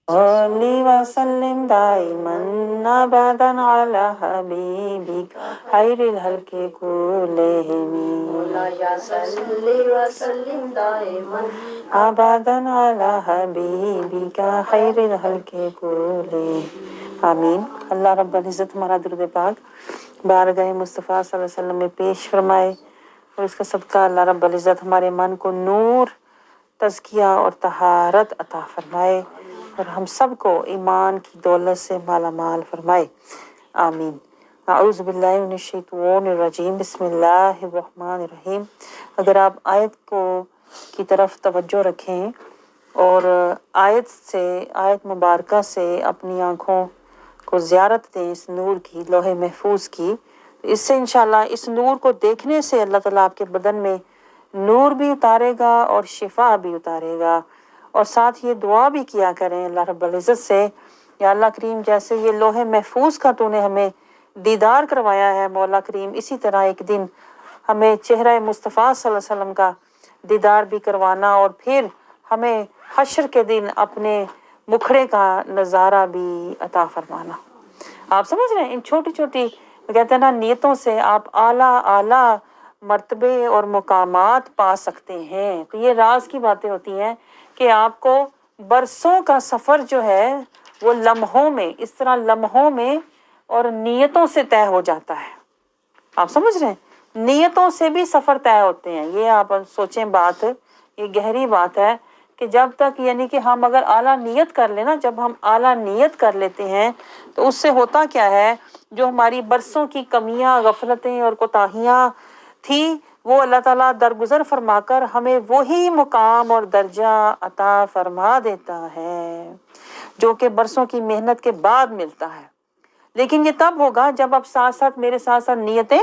صلی وسلم دائما ابدا على حبیبک خیر الخلق كلهم مولاي صل وسلم دائما ابدا على حبیبک خیر الخلق كلهم آمین۔ اللہ رب العزت ہمارا درود پاک بارگاہ مصطفیٰ صلی اللہ علیہ وسلم میں پیش فرمائے، اور اس کا صدقہ اللہ رب العزت ہمارے من کو نور، تزکیہ اور طہارت عطا فرمائے، اور ہم سب کو ایمان کی دولت سے مالا مال فرمائے، آمین۔ اعوذ باللہ من الشیطان الرجیم، بسم اللہ الرحمن الرحیم۔ اگر آپ آیت کی طرف توجہ رکھیں اور آیت مبارکہ سے اپنی آنکھوں کو زیارت دیں، اس نور کی، لوح محفوظ کی، اس سے انشاءاللہ اس نور کو دیکھنے سے اللہ تعالیٰ آپ کے بدن میں نور بھی اتارے گا اور شفا بھی اتارے گا۔ اور ساتھ یہ دعا بھی کیا کریں اللہ رب العزت سے، یا اللہ کریم جیسے یہ لوح محفوظ کا تو نے ہمیں دیدار کروایا ہے، مولا کریم اسی طرح ایک دن ہمیں چہرہ مصطفیٰ صلی اللہ علیہ وسلم کا دیدار بھی کروانا، اور پھر ہمیں حشر کے دن اپنے مکھڑے کا نظارہ بھی عطا فرمانا۔ آپ سمجھ رہے ہیں، ان چھوٹی چھوٹی کہتے ہیں نا نیتوں سے آپ اعلیٰ مرتبے اور مقامات پا سکتے ہیں۔ تو یہ راز کی باتیں ہوتی ہیں کہ آپ کو برسوں کا سفر جو ہے وہ لمحوں میں، اس طرح لمحوں میں اور نیتوں سے طے ہو جاتا ہے۔ آپ سمجھ رہے ہیں، نیتوں سے بھی سفر طے ہوتے ہیں۔ یہ آپ سوچیں بات، یہ گہری بات ہے کہ جب تک یعنی کہ ہم اگر اعلیٰ نیت کر لیں نا، جب ہم اعلیٰ نیت کر لیتے ہیں تو اس سے ہوتا کیا ہے، جو ہماری برسوں کی کمیاں، غفلتیں اور کوتاہیاں تھی وہ اللہ تعالیٰ درگزر فرما کر ہمیں وہی مقام اور درجہ عطا فرما دیتا ہے جو کہ برسوں کی محنت کے بعد ملتا ہے۔ لیکن یہ تب ہوگا جب آپ ساتھ ساتھ میرے ساتھ ساتھ نیتیں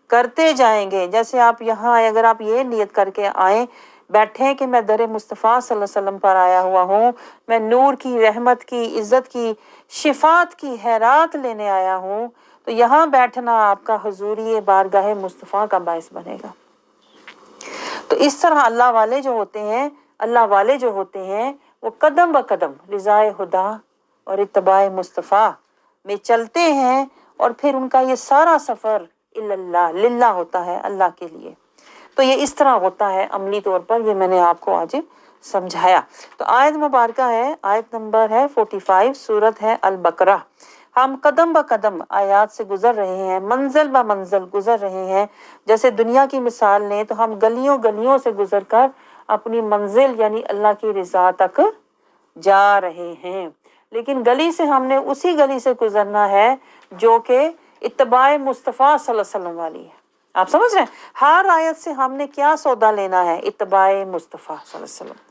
کرتے جائیں گے۔ جیسے آپ یہاں آئے، اگر آپ یہ نیت کر کے آئیں بیٹھیں کہ میں در مصطفیٰ صلی اللہ علیہ وسلم پر آیا ہوا ہوں، میں نور کی، رحمت کی، عزت کی، شفاعت کی خیرات لینے آیا ہوں، تو یہاں بیٹھنا آپ کا حضوری بارگاہ مصطفیٰ کا باعث بنے گا۔ تو اس طرح اللہ والے جو ہوتے ہیں وہ قدم بہ قدم رضائے خدا اور اتباع مصطفیٰ میں چلتے ہیں، اور پھر ان کا یہ سارا سفر اللہ للہ ہوتا ہے، اللہ کے لیے۔ تو یہ اس طرح ہوتا ہے عملی طور پر، یہ میں نے آپ کو آج سمجھایا۔ تو آیت مبارکہ ہے، آیت نمبر ہے 45، سورت ہے البقرہ۔ ہم قدم بہ قدم آیات سے گزر رہے ہیں، منزل بہ منزل گزر رہے ہیں۔ جیسے دنیا کی مثال لیں تو ہم گلیوں گلیوں سے گزر کر اپنی منزل یعنی اللہ کی رضا تک جا رہے ہیں، لیکن گلی سے ہم نے اسی گلی سے گزرنا ہے جو کہ اتباع مصطفیٰ صلی اللہ علیہ وسلم والی ہے۔ آپ سمجھ رہے ہیں، ہر آیت سے ہم نے کیا سودا لینا ہے؟ اتباع مصطفیٰ صلی اللہ علیہ وسلم۔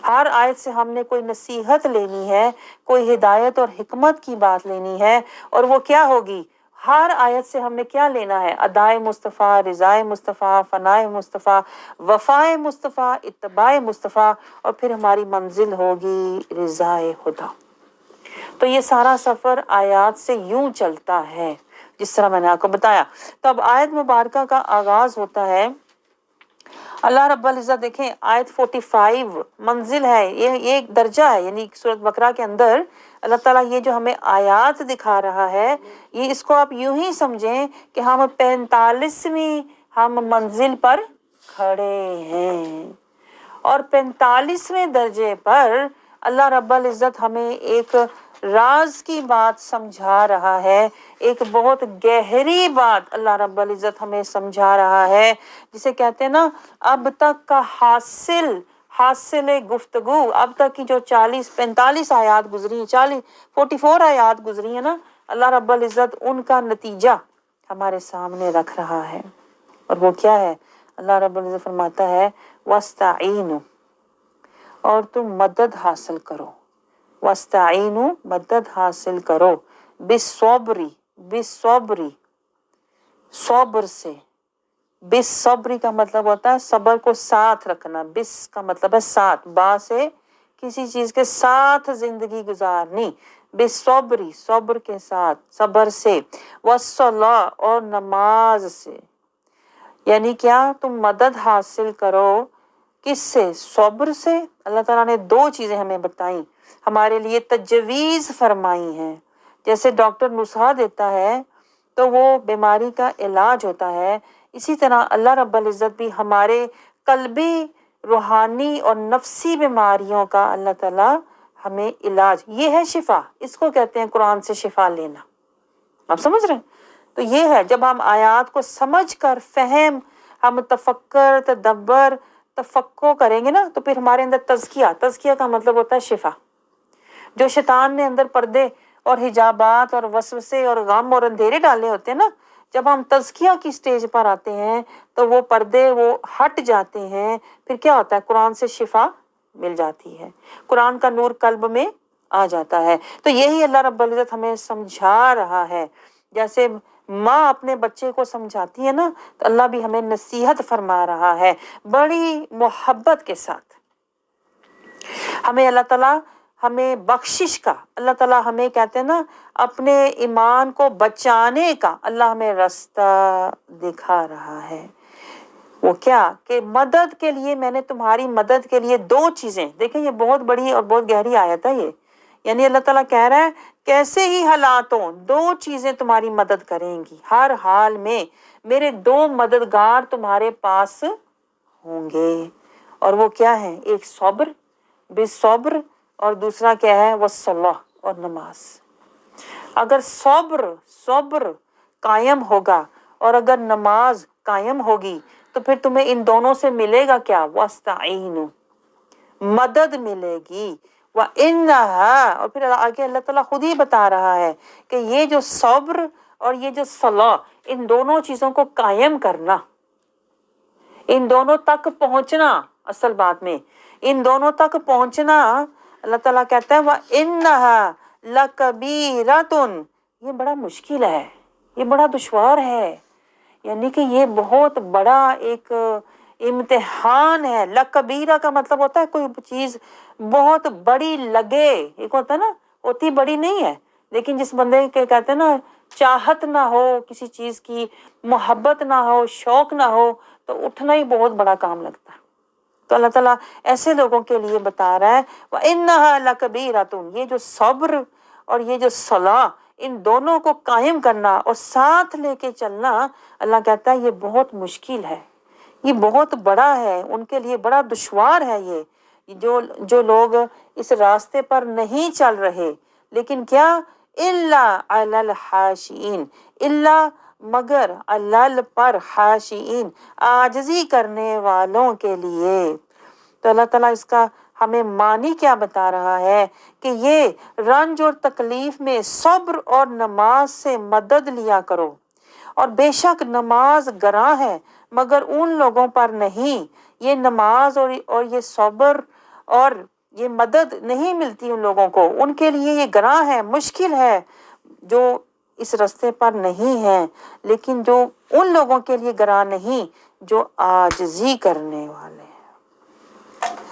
ہر آیت سے ہم نے کوئی نصیحت لینی ہے، کوئی ہدایت اور حکمت کی بات لینی ہے، اور وہ کیا ہوگی؟ ہر آیت سے ہم نے کیا لینا ہے؟ ادائے مصطفیٰ، رضائے مصطفیٰ، فنائے مصطفیٰ، وفائے مصطفیٰ، اتباع مصطفیٰ، اور پھر ہماری منزل ہوگی رضائے خدا۔ تو یہ سارا سفر آیات سے یوں چلتا ہے جس طرح میں نے آپ کو بتایا۔ تو اب آیت مبارکہ کا آغاز ہوتا ہے، اللہ رب العزت دیکھیں آیت 45 منزل ہے، یہ ایک درجہ ہے، یعنی سورۃ بقرہ کے اندر اللہ تعالیٰ یہ جو ہمیں آیات دکھا رہا ہے، یہ اس کو آپ یوں ہی سمجھیں کہ ہم 45ویں ہم منزل پر کھڑے ہیں، اور 45ویں درجے پر اللہ رب العزت ہمیں ایک راز کی بات سمجھا رہا ہے، ایک بہت گہری بات اللہ رب العزت ہمیں سمجھا رہا ہے، جسے کہتے ہیں نا اب تک کا حاصل گفتگو، اب تک کی جو 45 آیات گزری ہیں، 44 آیات گزری ہیں نا، اللہ رب العزت ان کا نتیجہ ہمارے سامنے رکھ رہا ہے۔ اور وہ کیا ہے؟ اللہ رب العزت فرماتا ہے وَاسْتَعِینُوا، اور تم مدد حاصل کرو، وَاسْتَعِینُوا مدد حاصل کرو، بالصبر صبر سے، بالصبر کا مطلب ہوتا ہے صبر کو ساتھ رکھنا، بس کا مطلب ہے ساتھ، با سے کسی چیز کے ساتھ زندگی گزارنی، بالصبر صبر کے ساتھ، صبر سے، والصلاۃ اور نماز سے، یعنی کیا؟ تم مدد حاصل کرو کس سے؟ صبر سے۔ اللہ تعالیٰ نے دو چیزیں ہمیں بتائیں، ہمارے لیے تجویز فرمائی ہیں۔ جیسے ڈاکٹر نسخہ دیتا ہے تو وہ بیماری کا علاج ہوتا ہے، اسی طرح اللہ رب العزت بھی ہمارے قلبی، روحانی اور نفسی بیماریوں کا اللہ تعالیٰ ہمیں علاج، یہ ہے شفا، اس کو کہتے ہیں قرآن سے شفا لینا۔ آپ سمجھ رہے ہیں؟ تو یہ ہے جب ہم آیات کو سمجھ کر فہم، ہم تفکر، تدبر، تفقع کریں گے نا، تو پھر ہمارے اندر تزکیہ کا مطلب ہوتا ہے شفا۔ جو شیطان نے اندر پردے اور حجابات اور وسوسے اور غم اور اندھیرے ڈالے ہوتے ہیں نا، جب ہم تزکیہ کی سٹیج پر آتے ہیں تو وہ پردے وہ ہٹ جاتے ہیں، پھر کیا ہوتا ہے؟ قرآن سے شفا مل جاتی ہے، قرآن کا نور قلب میں آ جاتا ہے۔ تو یہی اللہ رب العزت ہمیں سمجھا رہا ہے، جیسے ماں اپنے بچے کو سمجھاتی ہے نا، تو اللہ بھی ہمیں نصیحت فرما رہا ہے بڑی محبت کے ساتھ۔ ہمیں اللہ تعالیٰ ہمیں بخشش کا، اللہ تعالیٰ ہمیں کہتے ہیں نا اپنے ایمان کو بچانے کا اللہ ہمیں رستہ دکھا رہا ہے۔ وہ کیا کہ مدد کے لیے، میں نے تمہاری مدد کے لیے دو چیزیں، دیکھیں یہ بہت بڑی اور بہت گہری آیت ہے یہ، یعنی اللہ تعالیٰ کہہ رہا ہے کیسے ہی حالاتوں دو چیزیں تمہاری مدد کریں گی، ہر حال میں میرے دو مددگار تمہارے پاس ہوں گے، اور وہ کیا ہے؟ ایک صبر، بالصبر، اور دوسرا کیا ہے؟ والصلاۃ، اور نماز۔ اگر صبر قائم ہوگا اور اگر نماز قائم ہوگی تو پھر تمہیں ان دونوں سے ملے گا کیا؟ واستعینوا، مدد ملے گی، وَإِنَّهَا، اور پھر آگے اللہ تعالیٰ خود ہی بتا رہا ہے کہ یہ جو صبر اور یہ جو صلاح، ان دونوں چیزوں کو قائم کرنا، ان دونوں تک پہنچنا، اصل بات میں ان دونوں تک پہنچنا، اللہ تعالیٰ کہتا ہے وَإِنَّهَا لَكَبِيرَةٌ، یہ بڑا مشکل ہے، یہ بڑا دشوار ہے، یعنی کہ یہ بہت بڑا ایک امتحان ہے۔ لَكَبِيرَةٌ کا مطلب ہوتا ہے کوئی چیز بہت بڑی لگے، ایک ہوتا ہے نا ہوتی بڑی نہیں ہے، لیکن جس بندے کے کہتے ہیں نا چاہت نہ ہو کسی چیز کی، محبت نہ ہو، شوق نہ ہو، تو اٹھنا ہی بہت بڑا کام لگتا ہے۔ تو اللہ تعالیٰ ایسے لوگوں کے لیے بتا رہا ہے وَإِنَّهَا لَكَبِيرَةٌ، یہ جو صبر اور یہ جو صلاح، ان دونوں کو قائم کرنا اور ساتھ لے کے چلنا، اللہ کہتا ہے یہ بہت مشکل ہے، یہ بہت بڑا ہے، ان کے لیے بڑا دشوار ہے یہ جو لوگ اس راستے پر نہیں چل رہے، لیکن کیا؟ إِلَّا عَلَى الْحَاشِئِينَ، إِلَّا مگر، علل پر، حاشئین عاجزی کرنے والوں کے لیے۔ تو اللہ تعالیٰ اس کا ہمیں معنی کیا بتا رہا ہے کہ یہ رنج اور تکلیف میں صبر اور نماز سے مدد لیا کرو، اور بے شک نماز گراں ہے مگر ان لوگوں پر نہیں، یہ نماز اور یہ صبر اور یہ مدد نہیں ملتی ان لوگوں کو، ان کے لیے یہ گراں ہے، مشکل ہے، جو اس رستے پر نہیں ہیں، لیکن جو ان لوگوں کے لیے گراں نہیں جو عاجزی کرنے والے ہیں۔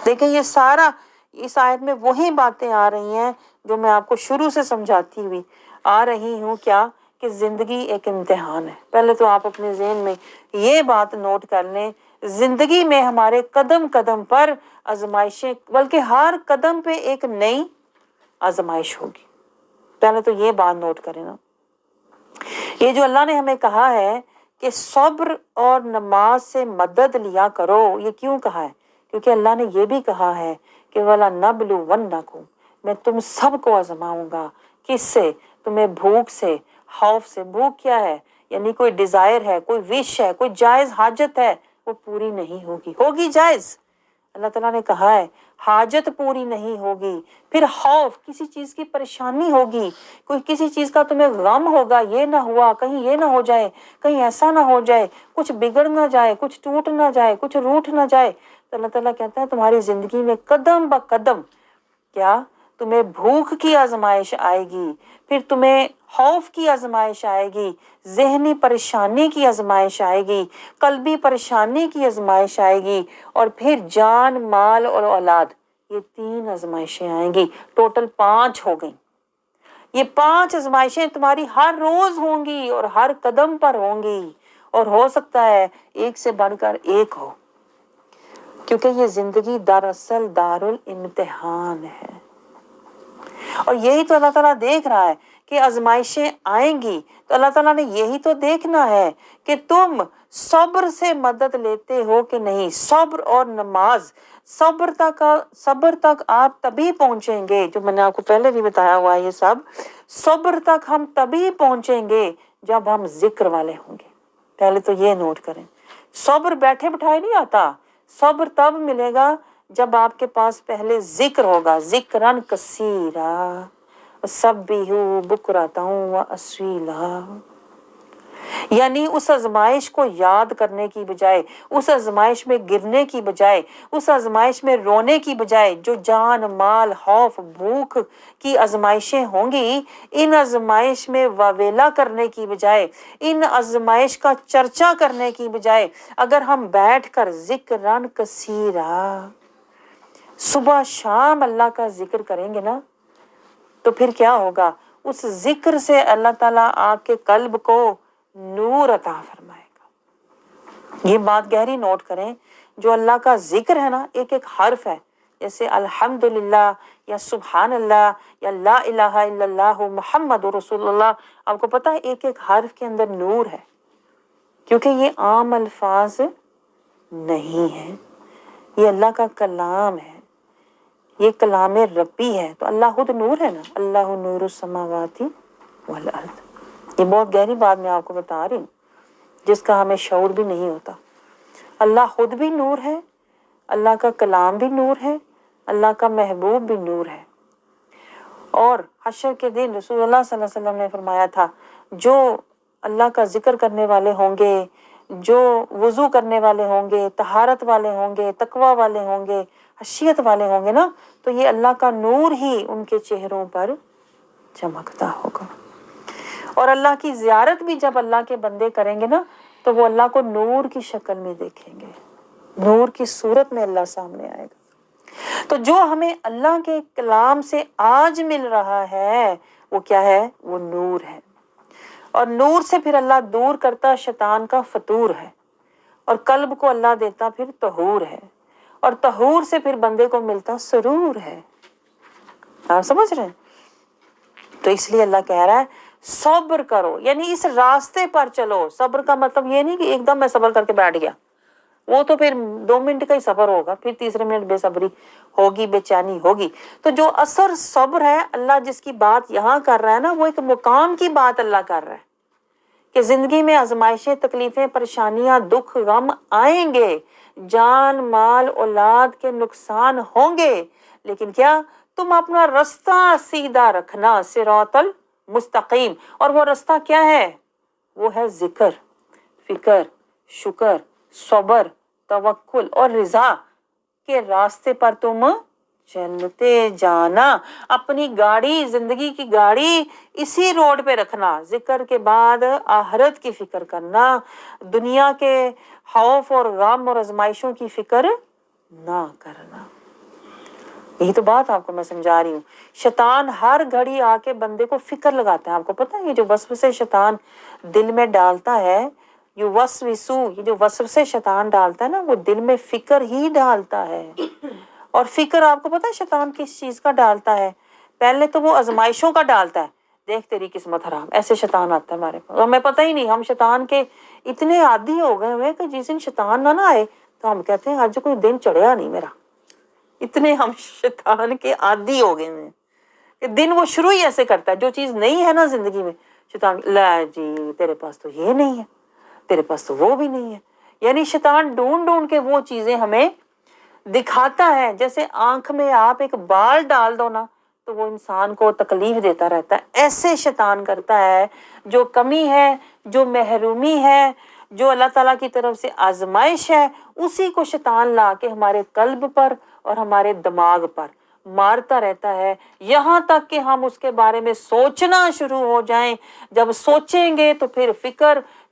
دیکھیں یہ سارا اس آیت میں وہی باتیں آ رہی ہیں جو میں آپ کو شروع سے سمجھاتی ہوئی آ رہی ہوں، کیا کہ زندگی ایک امتحان ہے۔ پہلے تو آپ اپنے ذہن میں یہ بات نوٹ کر لیں، زندگی میں ہمارے قدم قدم پر آزمائشیں، بلکہ ہر قدم پہ ایک نئی آزمائش ہوگی۔ پہلے تو یہ بات نوٹ کریں نا، یہ جو اللہ نے ہمیں کہا ہے کہ صبر اور نماز سے مدد لیا کرو، یہ کیوں کہا ہے؟ کیونکہ اللہ نے یہ بھی کہا ہے کہ وَلَنَبْلُوَنَّكُمْ، میں تم سب کو آزماؤں گا، کس سے؟ تمہیں بھوک سے، خوف سے۔ بھوک کیا ہے؟ یعنی کوئی ڈیزائر ہے، کوئی وش ہے، کوئی جائز حاجت ہے، وہ پوری نہیں ہوگی جائز، اللہ تعالیٰ نے کہا ہے حاجت پوری نہیں ہوگی۔ پھر خوف، کسی چیز کی پریشانی ہوگی، کوئی کسی چیز کا تمہیں غم ہوگا، یہ نہ ہوا، کہیں یہ نہ ہو جائے، کہیں ایسا نہ ہو جائے، کچھ بگڑ نہ جائے، کچھ ٹوٹ نہ جائے، کچھ روٹ نہ جائے۔ تو اللہ تعالیٰ کہتا ہے تمہاری زندگی میں قدم بہ قدم کیا؟ تمہیں بھوک کی آزمائش آئے گی، پھر تمہیں خوف کی آزمائش آئے گی، ذہنی پریشانی کی آزمائش آئے گی، قلبی پریشانی کی آزمائش آئے گی، اور پھر جان، مال اور اولاد، یہ 3 آزمائشیں آئیں گی، ٹوٹل 5 ہو گئیں۔ یہ 5 آزمائشیں تمہاری ہر روز ہوں گی اور ہر قدم پر ہوں گی، اور ہو سکتا ہے ایک سے بڑھ کر ایک ہو۔ کیونکہ یہ زندگی دراصل دارل امتحان ہے، اور یہی تو اللہ تعالیٰ دیکھ رہا ہے کہ آزمائشیں آئیں گی، تو اللہ تعالیٰ نے یہی تو دیکھنا ہے کہ تم صبر سے مدد لیتے ہو کہ نہیں۔ صبر اور نماز، صبر تک آپ تبھی پہنچیں گے، جو میں نے آپ کو پہلے بھی بتایا ہوا ہے، یہ سب صبر تک ہم تبھی پہنچیں گے جب ہم ذکر والے ہوں گے۔ پہلے تو یہ نوٹ کریں، صبر بیٹھے بٹھائے نہیں آتا، صبر تب ملے گا جب آپ کے پاس پہلے ذکر ہوگا، ذکرن کثیرا سبحوا بکرۃ واسیلا، یعنی اس آزمائش کو یاد کرنے کی بجائے، اس آزمائش میں گرنے کی بجائے، اس آزمائش میں رونے کی بجائے، جو جان مال خوف بھوک کی آزمائشیں ہوں گی، ان آزمائش میں واویلا کرنے کی بجائے، ان آزمائش کا چرچا کرنے کی بجائے، اگر ہم بیٹھ کر ذکرن کثیرا صبح شام اللہ کا ذکر کریں گے نا، تو پھر کیا ہوگا؟ اس ذکر سے اللہ تعالیٰ آپ کے قلب کو نور عطا فرمائے گا۔ یہ بات گہری نوٹ کریں، جو اللہ کا ذکر ہے نا، ایک ایک حرف ہے، جیسے الحمدللہ یا سبحان اللہ یا لا الہ الا اللہ محمد رسول اللہ، آپ کو پتہ ہے ایک ایک حرف کے اندر نور ہے، کیونکہ یہ عام الفاظ نہیں ہے، یہ اللہ کا کلام ہے، یہ کلام ربی ہے، تو اللہ خود نور ہے نا، اللہ نور السماوات والارض۔ یہ بہت گہری بات میں آپ کو بتا رہی ہوں، جس کا ہمیں شعور بھی نہیں ہوتا۔ اللہ خود بھی نور ہے، اللہ کا کلام بھی نور ہے، اللہ کا محبوب بھی نور ہے۔ اور حشر کے دن رسول اللہ صلی اللہ علیہ وسلم نے فرمایا تھا، جو اللہ کا ذکر کرنے والے ہوں گے، جو وضو کرنے والے ہوں گے، طہارت والے ہوں گے، تقوی والے ہوں گے، خشیت والے ہوں گے نا، تو یہ اللہ کا نور ہی ان کے چہروں پر چمکتا ہوگا۔ اور اللہ کی زیارت بھی جب اللہ کے بندے کریں گے نا، تو وہ اللہ کو نور کی شکل میں دیکھیں گے، نور کی صورت میں اللہ سامنے آئے گا۔ تو جو ہمیں اللہ کے کلام سے آج مل رہا ہے، وہ کیا ہے؟ وہ نور ہے، اور نور سے پھر اللہ دور کرتا شیطان کا فتور ہے، اور قلب کو اللہ دیتا پھر طہور ہے، اور طہور سے پھر بندے کو ملتا سرور ہے۔ آپ سمجھ رہے ہیں؟ تو اس لیے اللہ کہہ رہا ہے صبر کرو، یعنی اس راستے پر چلو۔ صبر کا مطلب یہ نہیں کہ ایک دم میں صبر کر کے بیٹھ گیا، وہ تو پھر 2 منٹ کا ہی صبر ہوگا، پھر تیسرے منٹ بے صبری ہوگی، بے چینی ہوگی۔ تو جو اثر صبر ہے، اللہ جس کی بات یہاں کر رہا ہے نا، وہ ایک مقام کی بات اللہ کر رہا ہے کہ زندگی میں آزمائشیں، تکلیفیں، پریشانیاں، دکھ، غم آئیں گے، جان مال اولاد کے نقصان ہوں گے، لیکن کیا؟ تم اپنا رستہ سیدھا رکھنا، صراط المستقیم۔ اور وہ رستہ کیا ہے؟ وہ ہے ذکر، فکر، شکر، صبر، توکل اور رضا کے راستے پر تم چلتے جانا۔ اپنی گاڑی، زندگی کی گاڑی اسی روڈ پہ رکھنا، ذکر کے بعد آخرت کی فکر کرنا، دنیا کے خوف اور غم اور آزمائشوں کی فکر نہ کرنا۔ یہی تو بات آپ کو میں سمجھا رہی ہوں۔ شیطان ہر گھڑی آ کے بندے کو فکر لگاتا ہے۔ آپ کو پتہ ہے یہ جو وسوسے شیطان دل میں ڈالتا ہے، یہ جو وسوسے شیطان ڈالتا ہے نا، وہ دل میں فکر ہی ڈالتا ہے۔ اور فکر آپ کو پتہ ہے شیطان کس چیز کا ڈالتا ہے؟ پہلے تو وہ آزمائشوں کا ڈالتا ہے، دیکھ تیری قسمت حرام، ایسے شیطان آتا ہے ہمارے پاس، ہمیں پتہ ہی نہیں، ہم شیطان کے اتنے عادی ہو گئے ہوئے کہ جس دن شیطان نہ آئے تو ہم کہتے ہیں آج کوئی دن چڑھیا نہیں میرا، اتنے ہم شیطان کے عادی ہو گئے ہیں کہ دن وہ شروع ہی ایسے کرتا ہے، جو چیز نہیں ہے نا زندگی میں، شیطان لا جی تیرے پاس تو یہ نہیں ہے، تیرے پاس تو وہ بھی نہیں ہے۔ یعنی شیطان ڈھونڈ ڈھونڈ کے وہ چیزیں ہمیں دکھاتا ہے۔ جیسے آنکھ میں آپ ایک بال ڈال دو نا، تو وہ انسان کو تکلیف دیتا رہتا ہے، ایسے شیطان کرتا ہے۔ جو کمی ہے، جو محرومی ہے، جو اللہ تعالیٰ کی طرف سے آزمائش ہے، اسی کو شیطان لا کے ہمارے قلب پر اور ہمارے دماغ پر مارتا رہتا ہے، یہاں تک کہ ہم اس کے بارے میں سوچنا شروع ہو جائیں۔ جب سوچیں گے تو پھر فکر،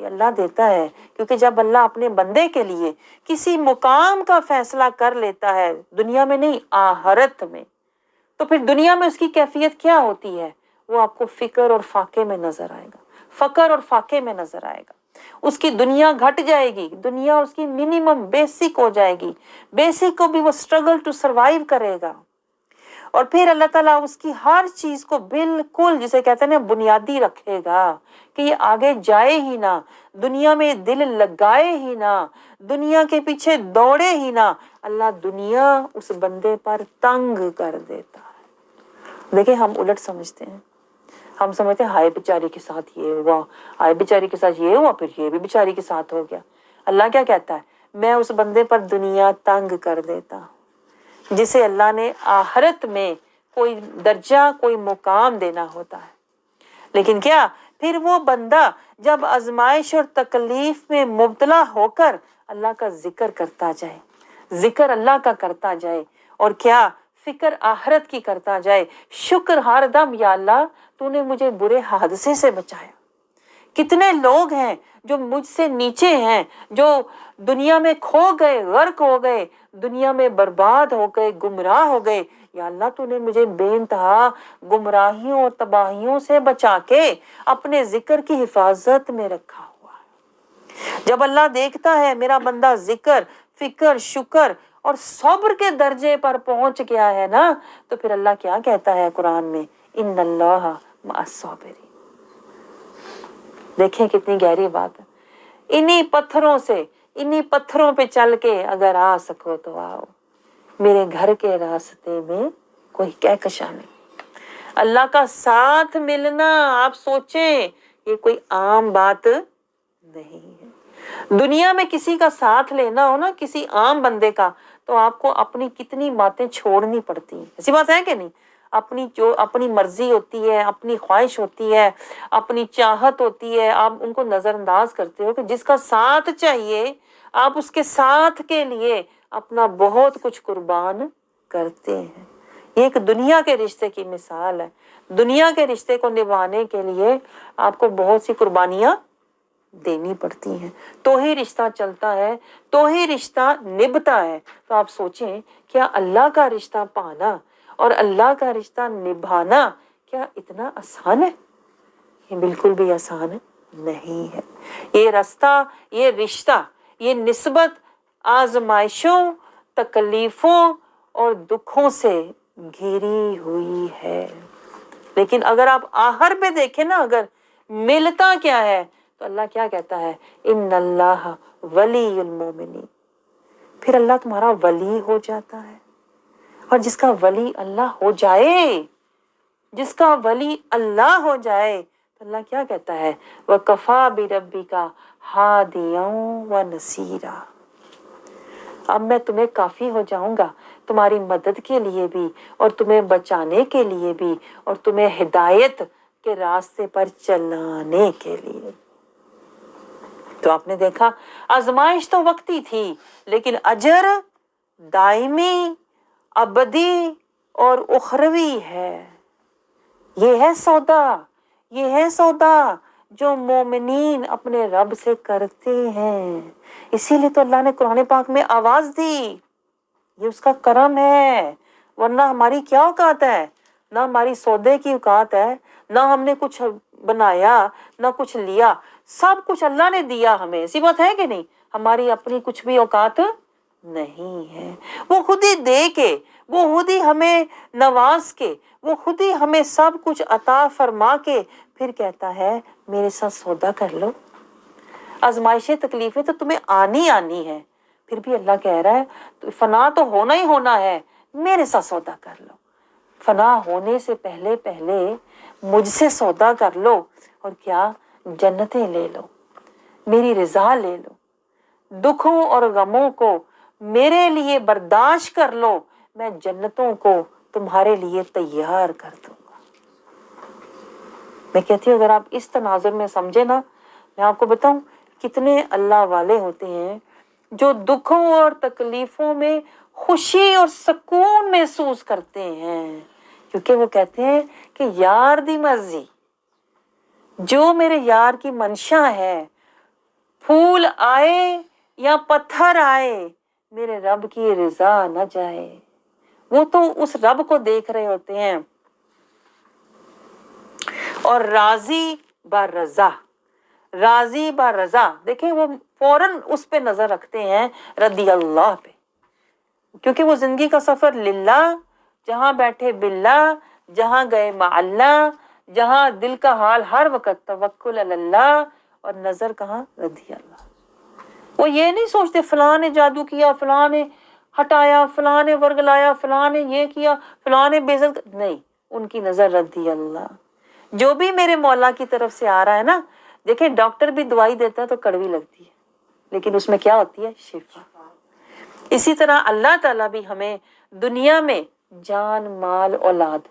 یہ اللہ دیتا ہے، کیونکہ جب اللہ اپنے بندے کے لیے کسی مقام کا فیصلہ کر لیتا ہے، دنیا میں نہیں آخرت میں، تو پھر دنیا میں اس کی کیفیت کیا ہوتی ہے؟ وہ آپ کو فکر اور فاقے میں نظر آئے گا، فقر اور فاقے میں نظر آئے گا۔ اس کی دنیا گھٹ جائے گی، دنیا اس کی منیمم بیسک ہو جائے گی، بیسک کو بھی وہ اسٹرگل ٹو سروائیو کرے گا، اور پھر اللہ تعالیٰ اس کی ہر چیز کو بالکل جسے کہتے ہیں نا بنیادی رکھے گا کہ یہ آگے جائے ہی نہ، دنیا میں دل لگائے ہی نہ، دنیا کے پیچھے دوڑے ہی نہ، اللہ دنیا اس بندے پر تنگ کر دیتا ہے۔ دیکھیں ہم الٹ سمجھتے ہیں، ہم سمجھتے ہیں ہائے بیچاری کے ساتھ یہ ہوا، ہائے بیچاری کے ساتھ یہ ہوا، پھر یہ بھی بیچاری کے ساتھ ہو گیا۔ اللہ کیا کہتا ہے؟ میں اس بندے پر دنیا تنگ کر دیتا ہوں، جسے اللہ نے آخرت میں کوئی درجہ کوئی مقام دینا ہوتا ہے۔ لیکن کیا پھر وہ بندہ جب آزمائش اور تکلیف میں مبتلا ہو کر اللہ کا ذکر کرتا جائے، ذکر اللہ کا کرتا جائے، اور کیا فکر آخرت کی کرتا جائے، شکر ہر دم، یا اللہ تو نے مجھے برے حادثے سے بچایا۔ کتنے لوگ ہیں جو مجھ سے نیچے ہیں، جو دنیا میں کھو گئے، غرق ہو گئے، دنیا میں برباد ہو گئے، گمراہ ہو گئے، یا اللہ تو نے مجھے بے انتہا گمراہیوں اور تباہیوں سے بچا کے اپنے ذکر کی حفاظت میں رکھا ہوا ہے۔ جب اللہ دیکھتا ہے میرا بندہ ذکر، فکر، شکر اور صبر کے درجے پر پہنچ گیا ہے نا، تو پھر اللہ کیا کہتا ہے قرآن میں؟ ان اللہ مع الصابرین۔ دیکھیں کتنی گہری بات ہے۔ انہی پتھروں سے، انہی پتھروں پہ چل کے اگر آ سکو تو آؤ، میرے گھر کے راستے میں کوئی کہکشاں نہیں۔ اللہ کا ساتھ ملنا، آپ سوچیں یہ کوئی عام بات نہیں ہے۔ دنیا میں کسی کا ساتھ لینا ہو نا، کسی عام بندے کا، تو آپ کو اپنی کتنی باتیں چھوڑنی پڑتی ہیں، ایسی بات ہے کہ نہیں؟ اپنی جو اپنی مرضی ہوتی ہے، اپنی خواہش ہوتی ہے، اپنی چاہت ہوتی ہے، آپ ان کو نظر انداز کرتے ہو کہ جس کا ساتھ چاہیے آپ اس کے ساتھ کے لیے اپنا بہت کچھ قربان کرتے ہیں۔ یہ ایک دنیا کے رشتے کی مثال ہے۔ دنیا کے رشتے کو نبھانے کے لیے آپ کو بہت سی قربانیاں دینی پڑتی ہیں، تو ہی رشتہ چلتا ہے، تو ہی رشتہ نبھتا ہے۔ تو آپ سوچیں کیا اللہ کا رشتہ پانا اور اللہ کا رشتہ نبھانا کیا اتنا آسان ہے؟ یہ بالکل بھی آسان نہیں ہے۔ یہ راستہ، یہ رشتہ، یہ نسبت آزمائشوں، تکلیفوں اور دکھوں سے گھری ہوئی ہے۔ لیکن اگر آپ آخر پہ دیکھیں نا، اگر ملتا کیا ہے تو اللہ کیا کہتا ہے؟ ان اللہ ولی المومنین۔ پھر اللہ تمہارا ولی ہو جاتا ہے، اور جس کا ولی اللہ ہو جائے، جس کا ولی اللہ ہو جائے تو اللہ کیا کہتا ہے؟ وَكَفَى بِرَبِّكَ هَادِيًا وَنَصِيرًا۔ اب میں تمہیں کافی ہو جاؤں گا تمہاری مدد کے لیے بھی، اور تمہیں بچانے کے لیے بھی، اور تمہیں ہدایت کے راستے پر چلانے کے لیے۔ تو آپ نے دیکھا آزمائش تو وقتی تھی، لیکن اجر دائمی، ابدی اور اخروی ہے۔ یہ ہے سودا، یہ ہے سودا جو مومنین اپنے رب سے کرتے ہیں۔ اسی لیے تو اللہ نے قرآن پاک میں آواز دی، یہ اس کا کرم ہے، ورنہ ہماری کیا اوقات ہے؟ نہ ہماری سودے کی اوقات ہے، نہ ہم نے کچھ بنایا، نہ کچھ لیا، سب کچھ اللہ نے دیا ہمیں، ایسی بات ہے کہ نہیں؟ ہماری اپنی کچھ بھی اوقات نہیں ہے۔ وہ خود ہی دے کے، وہ خود ہی ہمیں نواز کے، وہ خود ہی ہمیں سب کچھ عطا فرما کے پھر کہتا ہے میرے ساتھ سودا کر لو۔ آزمائشیں، تکلیفیں تو تمہیں آنی آنی ہے، پھر بھی اللہ کہہ رہا ہے فنا تو ہونا ہی ہونا ہے، میرے ساتھ سودا کر لو۔ فنا ہونے سے پہلے پہلے مجھ سے سودا کر لو، اور کیا؟ جنتیں لے لو، میری رضا لے لو، دکھوں اور غموں کو میرے لیے برداشت کر لو، میں جنتوں کو تمہارے لیے تیار کر دوں گا۔ میں کہتی ہوں اگر آپ اس تناظر میں سمجھے نا، میں آپ کو بتاؤں کتنے اللہ والے ہوتے ہیں جو دکھوں اور تکلیفوں میں خوشی اور سکون محسوس کرتے ہیں، کیونکہ وہ کہتے ہیں کہ یار دی مرضی، جو میرے یار کی منشا ہے پھول آئے یا پتھر آئے میرے رب کی رضا نہ جائے. وہ تو اس رب کو دیکھ رہے ہوتے ہیں. اور راضی برضا، راضی برضا، دیکھیں وہ فوراً اس پہ نظر رکھتے ہیں رضی اللہ پہ، کیونکہ وہ زندگی کا سفر للہ، جہاں بیٹھے باللہ، جہاں گئے مع اللہ، جہاں دل کا حال ہر وقت توکل علی اللہ، اور نظر کہاں رضی اللہ. وہ یہ نہیں سوچتے فلاں نے جادو کیا، فلاں نے ہٹایا، فلاں نے ورگلایا، فلاں نے یہ کیا، فلاں نے بے عزت، نہیں، ان کی نظر رضی اللہ. جو بھی میرے مولا کی طرف سے آ رہا ہے نا، دیکھیں ڈاکٹر بھی دوائی دیتا ہے تو کڑوی لگتی ہے، لیکن اس میں کیا ہوتی ہے؟ شفا. اسی طرح اللہ تعالیٰ بھی ہمیں دنیا میں جان، مال، اولاد،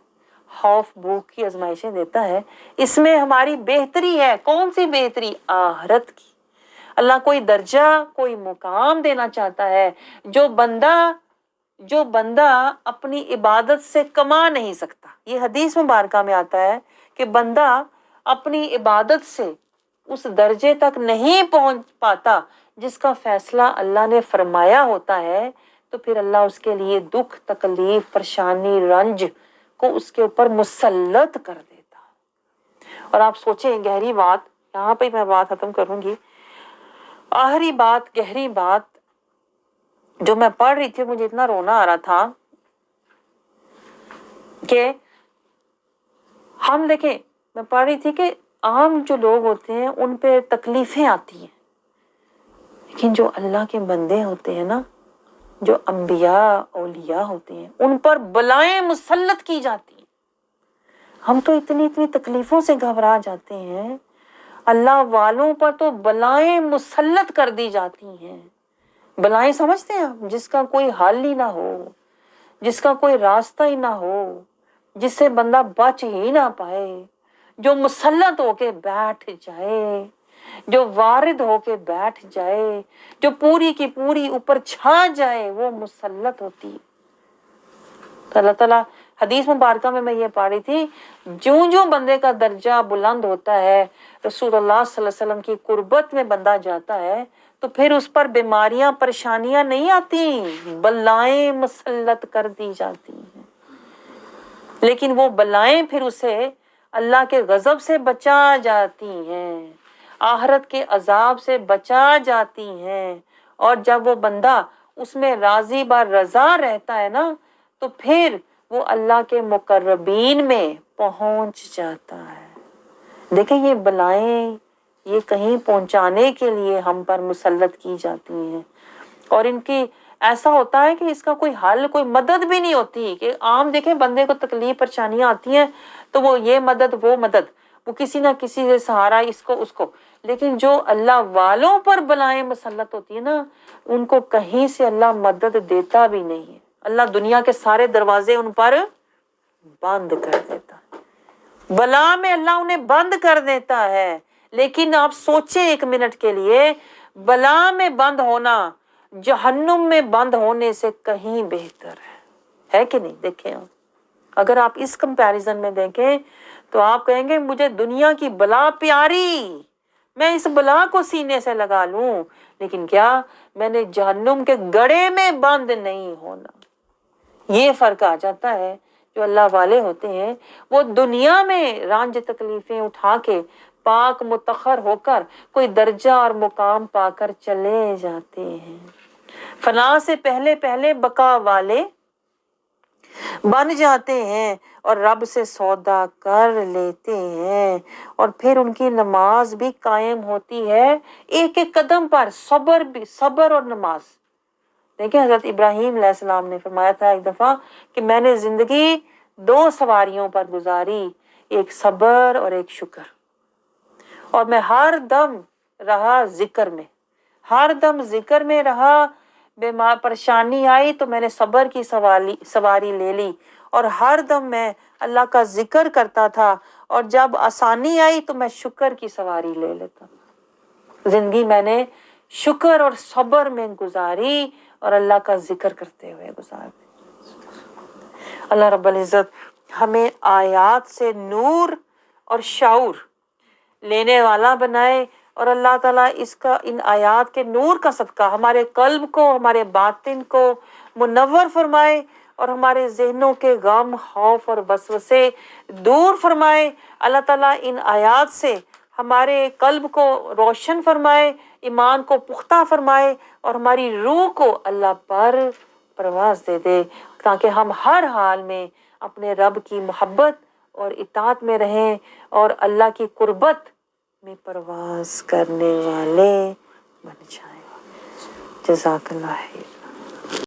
خوف، بھوک کی آزمائشیں دیتا ہے. اس میں ہماری بہتری ہے. کون سی بہتری؟ آخرت کی. اللہ کوئی درجہ، کوئی مقام دینا چاہتا ہے جو بندہ اپنی عبادت سے کما نہیں سکتا. یہ حدیث مبارکہ میں آتا ہے کہ بندہ اپنی عبادت سے اس درجے تک نہیں پہنچ پاتا جس کا فیصلہ اللہ نے فرمایا ہوتا ہے، تو پھر اللہ اس کے لیے دکھ، تکلیف، پریشانی، رنج کو اس کے اوپر مسلط کر دیتا. اور آپ سوچیں گہری بات، یہاں پہ میں بات ختم کروں گی. آخری بات، گہری بات جو میں پڑھ رہی تھی، مجھے اتنا رونا آ رہا تھا کہ ہم دیکھیں، میں پڑھ رہی تھی کہ عام جو لوگ ہوتے ہیں ان پہ تکلیفیں آتی ہیں، لیکن جو اللہ کے بندے ہوتے ہیں نا، جو انبیاء اولیاء ہوتے ہیں، ان پر بلائیں مسلط کی جاتی ہیں. ہم تو اتنی تکلیفوں سے گھبرا جاتے ہیں، اللہ والوں پر تو بلائیں مسلط کر دی جاتی ہیں. بلائیں سمجھتے ہیں آپ؟ جس کا کوئی حل ہی نہ ہو، جس کا کوئی راستہ ہی نہ ہو، جس سے بندہ بچ ہی نہ پائے، جو مسلط ہو کے بیٹھ جائے، جو وارد ہو کے بیٹھ جائے، جو پوری کی پوری اوپر چھا جائے، وہ مسلط ہوتی ہے. تو اللہ تعالیٰ حدیث مبارکہ میں یہ پڑھ رہی تھی، جو بندے کا درجہ بلند ہوتا ہے، رسول اللہ صلی اللہ علیہ وسلم کی قربت میں بندہ جاتا ہے، تو پھر اس پر بیماریاں، پریشانیاں نہیں آتی، بلائیں مسلط کر دی جاتی ہیں. لیکن وہ بلائیں پھر اسے اللہ کے غضب سے بچا جاتی ہیں، آخرت کے عذاب سے بچا جاتی ہیں. اور جب وہ بندہ اس میں راضی برضا رہتا ہے نا، تو پھر وہ اللہ کے مقربین میں پہنچ جاتا ہے. دیکھیں یہ بلائیں، یہ کہیں پہنچانے کے لیے ہم پر مسلط کی جاتی ہیں، اور ان کی ایسا ہوتا ہے کہ اس کا کوئی حل، کوئی مدد بھی نہیں ہوتی. کہ عام دیکھیں بندے کو تکلیف، پریشانیاں آتی ہیں تو وہ یہ مدد، وہ مدد، وہ کسی نہ کسی سے سہارا، اس کو. لیکن جو اللہ والوں پر بلائیں مسلط ہوتی ہے نا، ان کو کہیں سے اللہ مدد دیتا بھی نہیں ہے. اللہ دنیا کے سارے دروازے ان پر بند کر دیتا ہے، بلا میں اللہ انہیں بند کر دیتا ہے. لیکن آپ سوچیں ایک منٹ کے لیے، بلا میں بند ہونا جہنم میں بند ہونے سے کہیں بہتر ہے کہ نہیں؟ دیکھیں اگر آپ اس کمپیریزن میں دیکھیں تو آپ کہیں گے مجھے دنیا کی بلا پیاری، میں اس بلا کو سینے سے لگا لوں، لیکن کیا میں نے جہنم کے گڑھے میں بند نہیں ہونا. یہ فرق آ جاتا ہے. جو اللہ والے ہوتے ہیں وہ دنیا میں رنج تکلیفیں اٹھا کے پاک متطہر ہو کر کوئی درجہ اور مقام پا کر چلے جاتے ہیں. فنا سے پہلے بقا والے بن جاتے ہیں اور رب سے سودا کر لیتے ہیں. اور پھر ان کی نماز بھی قائم ہوتی ہے ایک ایک قدم پر، صبر اور نماز. دیکھیں حضرت ابراہیم علیہ السلام نے فرمایا تھا ایک دفعہ کہ میں نے زندگی 2 سواریوں پر گزاری، ایک صبر اور ایک شکر. اور میں ہر دم رہا ذکر میں، ہر دم ذکر میں رہا. بیمار پریشانی آئی تو میں نے صبر کی سواری لے لی، اور ہر دم میں اللہ کا ذکر کرتا تھا. اور جب آسانی آئی تو میں شکر کی سواری لے لیتا. زندگی میں نے شکر اور صبر میں گزاری اور اللہ کا ذکر کرتے ہوئے گزاری. اللہ رب العزت ہمیں آیات سے نور اور شعور لینے والا بنائے اور اللہ تعالیٰ اس کا ان آیات کے نور کا صدقہ ہمارے قلب کو ہمارے باطن کو منور فرمائے اور ہمارے ذہنوں کے غم خوف اور وسوسے دور فرمائے۔ اللہ تعالیٰ ان آیات سے ہمارے قلب کو روشن فرمائے، ایمان کو پختہ فرمائے اور ہماری روح کو اللہ پر پرواز دے دے، تاکہ ہم ہر حال میں اپنے رب کی محبت اور اطاعت میں رہیں اور اللہ کی قربت میں پرواز کرنے والے بن جائیں۔ جزاک اللہ خیر۔